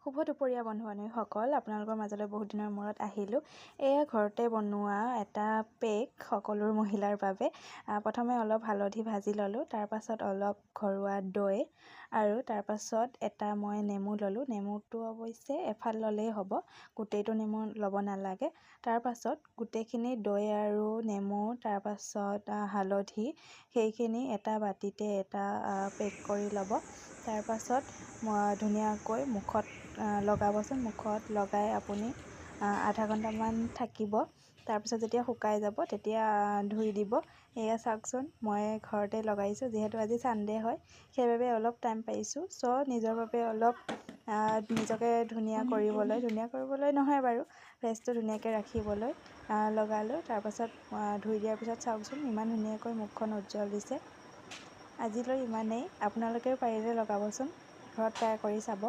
শুভ দুপৰীয়া বন্ধু বান্ধৱীসকল, আপোনালোকৰ মাজলৈ বহুত দিনৰ মূৰত আহিলোঁ। এয়া ঘৰতে বনোৱা এটা পেক সকলো মহিলাৰ বাবে। প্ৰথমে অলপ হালধি ভাজি ল'লোঁ, তাৰপাছত অলপ ঘৰুৱা দৈ আৰু তাৰপাছত এটা মই নেমু ল'লোঁ। নেমুটো অৱশ্যে এফাল ল'লেই হ'ব, গোটেইটো নেমু ল'ব নালাগে। তাৰপাছত গোটেইখিনি দৈ আৰু নেমু তাৰপাছত হালধি সেইখিনি এটা বাতিতে এটা পেক কৰি ল'ব। তাৰপাছত ধুনীয়াকৈ মুখত লগাবচোন। মুখত লগাই আপুনি আধা ঘণ্টামান থাকিব। তাৰপিছত যেতিয়া শুকাই যাব তেতিয়া ধুই দিব। এয়া চাওকচোন, মই ঘৰতে লগাইছোঁ, যিহেতু আজি ছানডে' হয় সেইবাবে অলপ টাইম পাইছোঁ। নিজৰ বাবে অলপ নিজকে ধুনীয়া কৰিবলৈ নহয় বাৰু, ফেচটো ধুনীয়াকৈ ৰাখিবলৈ লগালোঁ। তাৰপাছত ধুই দিয়াৰ পিছত চাওকচোন, ইমান ধুনীয়াকৈ মুখখন উজ্জ্বল দিছে। আজিলৈ ইমানেই। আপোনালোকেও পাৰিলে লগাবচোন, ঘৰত ট্ৰাই কৰি চাব।